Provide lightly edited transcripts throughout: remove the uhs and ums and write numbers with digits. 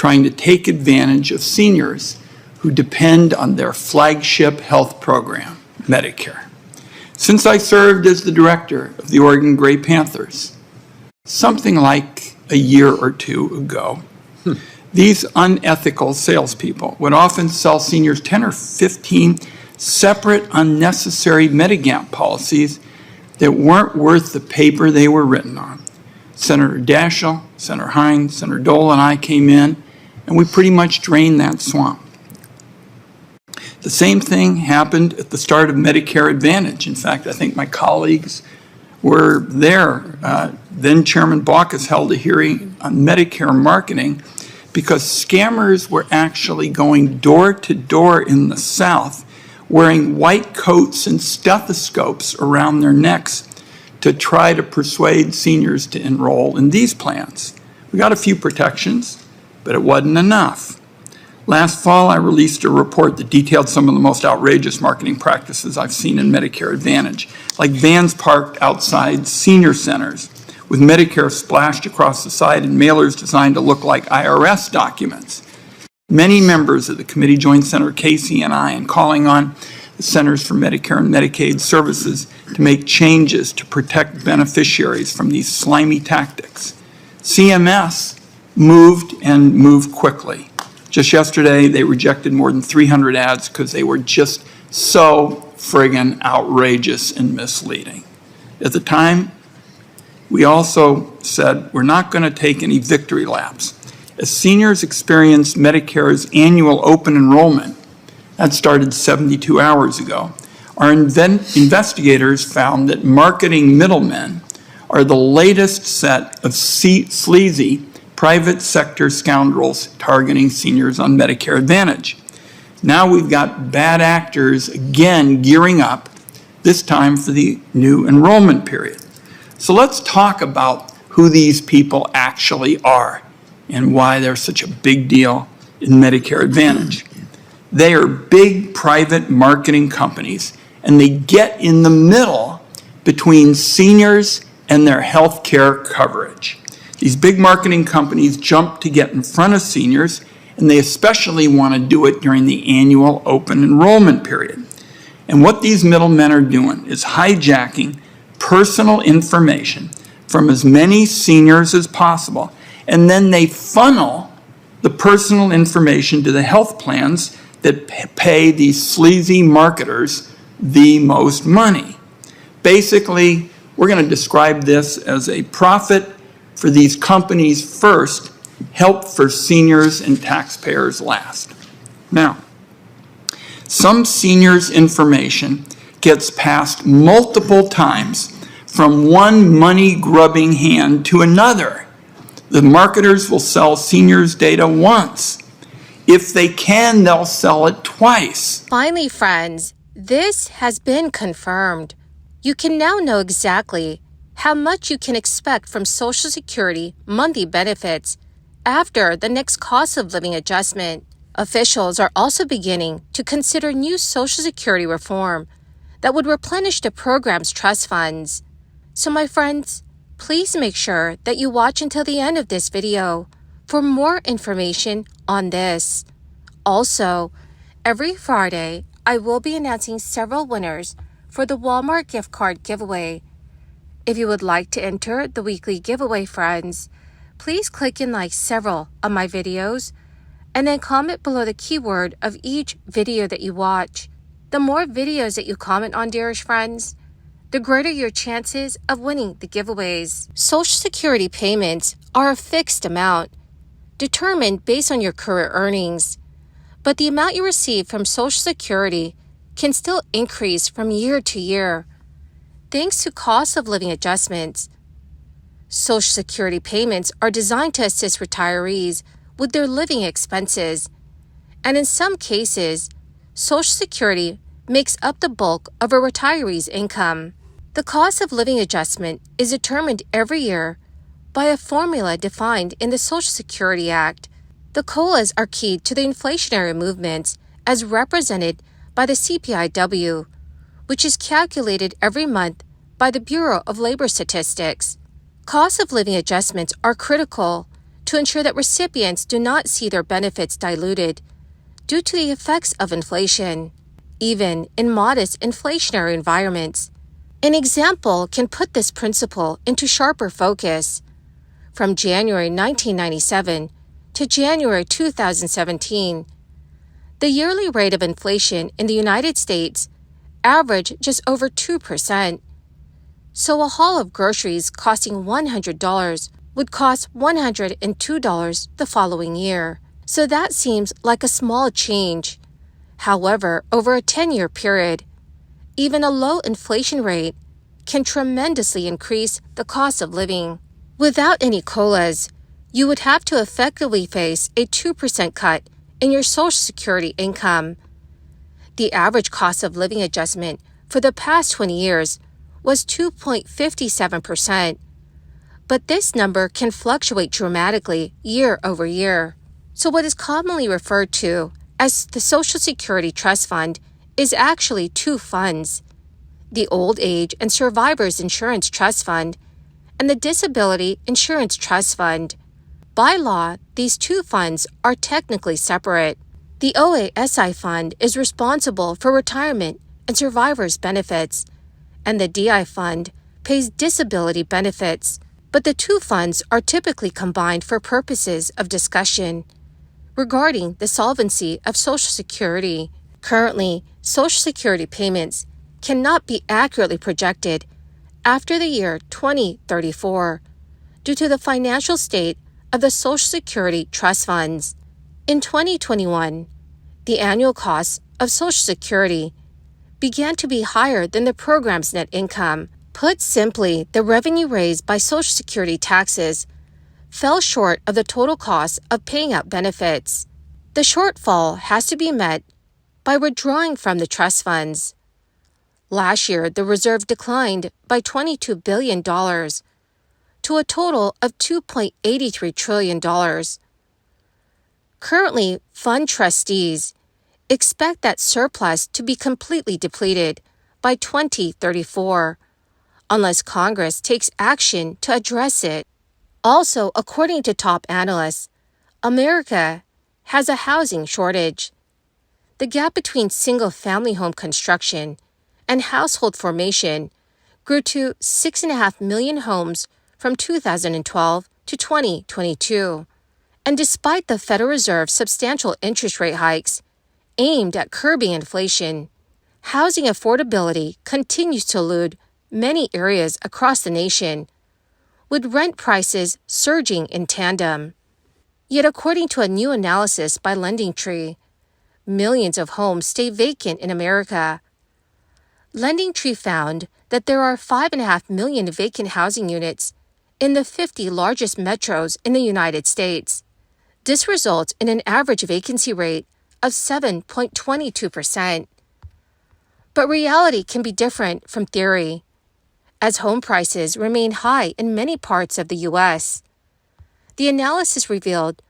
trying to take advantage of seniors who depend on their flagship health program, Medicare. Since I served as the director of the Oregon Gray Panthers, something like a year or two ago, these unethical salespeople would often sell seniors 10 or 15 separate unnecessary Medigap policies that weren't worth the paper they were written on. Senator Daschle, Senator Hines, Senator Dole, and I came in, and we pretty much drained that swamp. The same thing happened at the start of Medicare Advantage. In fact, I think my colleagues were there. Then Chairman Baucus held a hearing on Medicare marketing because scammers were actually going door to door in the South wearing white coats and stethoscopes around their necks to try to persuade seniors to enroll in these plans. We got a few protections, but it wasn't enough. Last fall, I released a report that detailed some of the most outrageous marketing practices I've seen in Medicare Advantage, like vans parked outside senior centers with Medicare splashed across the side and mailers designed to look like IRS documents. Many members of the committee joined Senator Casey and I in calling on the Centers for Medicare and Medicaid Services to make changes to protect beneficiaries from these slimy tactics. CMS moved quickly. Just yesterday, they rejected more than 300 ads because they were just so friggin' outrageous and misleading. At the time, we also said we're not going to take any victory laps. As seniors experience Medicare's annual open enrollment, that started 72 hours ago, our investigators found that marketing middlemen are the latest set of sleazy private sector scoundrels targeting seniors on Medicare Advantage. Now we've got bad actors again gearing up, this time for the new enrollment period. So let's talk about who these people actually are and why they're such a big deal in Medicare Advantage. They are big private marketing companies, and they get in the middle between seniors and their health care coverage. These big marketing companies jump to get in front of seniors, and they especially want to do it during the annual open enrollment period. And what these middlemen are doing is hijacking personal information from as many seniors as possible, and then they funnel the personal information to the health plans that pay these sleazy marketers the most money. Basically, we're going to describe this as a profit for these companies first, help for seniors and taxpayers last. Now, some seniors' information gets passed multiple times from one money-grubbing hand to another. The marketers will sell seniors' data once. If they can, they'll sell it twice. Finally, friends, this has been confirmed. You can now know exactly how much you can expect from Social Security monthly benefits after the next cost of living adjustment. Officials are also beginning to consider new Social Security reform that would replenish the program's trust funds. So my friends, please make sure that you watch until the end of this video for more information on this. Also, every Friday, I will be announcing several winners for the Walmart gift card giveaway. If you would like to enter the weekly giveaway, friends, please click and like several of my videos and then comment below the keyword of each video that you watch. The more videos that you comment on, dearest friends, the greater your chances of winning the giveaways. Social Security payments are a fixed amount, determined based on your current earnings, but the amount you receive from Social Security can still increase from year to year, thanks to cost of living adjustments. Social Security payments are designed to assist retirees with their living expenses, and in some cases, Social Security makes up the bulk of a retiree's income. The cost of living adjustment is determined every year by a formula defined in the Social Security Act. The COLAs are key to the inflationary movements as represented by the CPIW, which is calculated every month by the Bureau of Labor Statistics. Cost of living adjustments are critical to ensure that recipients do not see their benefits diluted due to the effects of inflation, even in modest inflationary environments. An example can put this principle into sharper focus. From January 1997 to January 2017, the yearly rate of inflation in the United States averaged just over 2%. So a haul of groceries costing $100 would cost $102 the following year. So that seems like a small change. However, over a 10-year period, even a low inflation rate can tremendously increase the cost of living. Without any COLAs, you would have to effectively face a 2% cut in your Social Security income. The average cost of living adjustment for the past 20 years was 2.57%, but this number can fluctuate dramatically year over year. So what is commonly referred to as the Social Security Trust Fund is actually two funds: the Old Age and Survivors Insurance Trust Fund and the Disability Insurance Trust Fund. By law, these two funds are technically separate. The OASI Fund is responsible for retirement and survivors' benefits, and the DI Fund pays disability benefits, but the two funds are typically combined for purposes of discussion regarding the solvency of Social Security. Currently, Social Security payments cannot be accurately projected after the year 2034 due to the financial state of the Social Security trust funds. In 2021, the annual costs of Social Security began to be higher than the program's net income. Put simply, the revenue raised by Social Security taxes fell short of the total cost of paying out benefits. The shortfall has to be met by withdrawing from the trust funds. Last year, the reserve declined by $22 billion to a total of $2.83 trillion. Currently, fund trustees expect that surplus to be completely depleted by 2034, unless Congress takes action to address it. Also, according to top analysts, America has a housing shortage. The gap between single-family home construction and household formation grew to 6.5 million homes from 2012 to 2022. And despite the Federal Reserve's substantial interest rate hikes aimed at curbing inflation, housing affordability continues to elude many areas across the nation, with rent prices surging in tandem. Yet according to a new analysis by LendingTree, millions of homes stay vacant in America. LendingTree found that there are 5.5 million vacant housing units in the 50 largest metros in the United States. This results in an average vacancy rate of 7.22%. But reality can be different from theory, as home prices remain high in many parts of the U.S. The analysis revealed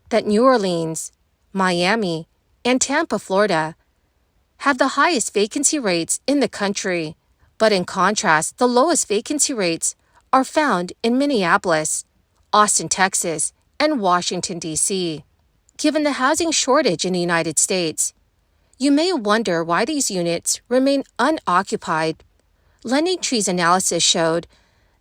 that New Orleans, Miami, and Tampa, Florida, have the highest vacancy rates in the country, but in contrast, the lowest vacancy rates are found in Minneapolis, Austin, Texas, and Washington, D.C. Given the housing shortage in the United States, you may wonder why these units remain unoccupied. LendingTree's analysis showed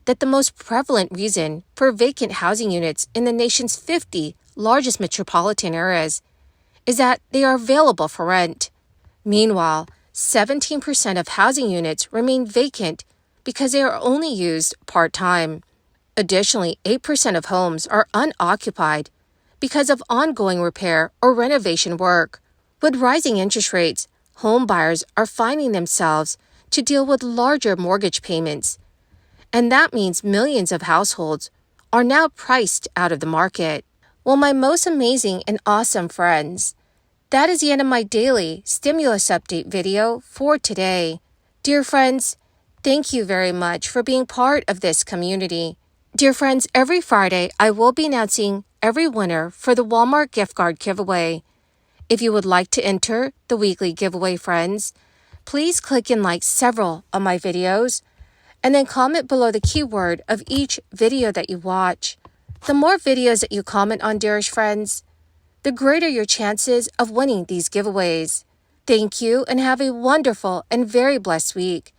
that the most prevalent reason for vacant housing units in the nation's 50 largest metropolitan areas is that they are available for rent. Meanwhile, 17% of housing units remain vacant because they are only used part-time. Additionally, 8% of homes are unoccupied because of ongoing repair or renovation work. With rising interest rates, home buyers are finding themselves to deal with larger mortgage payments, and that means millions of households are now priced out of the market. Well, my most amazing and awesome friends, that is the end of my daily stimulus update video for today. Dear friends, thank you very much for being part of this community. Dear friends, every Friday I will be announcing every winner for the Walmart gift card giveaway. If you would like to enter the weekly giveaway, friends, please click and like several of my videos and then comment below the keyword of each video that you watch. The more videos that you comment on, dearest friends, the greater your chances of winning these giveaways. Thank you and have a wonderful and very blessed week.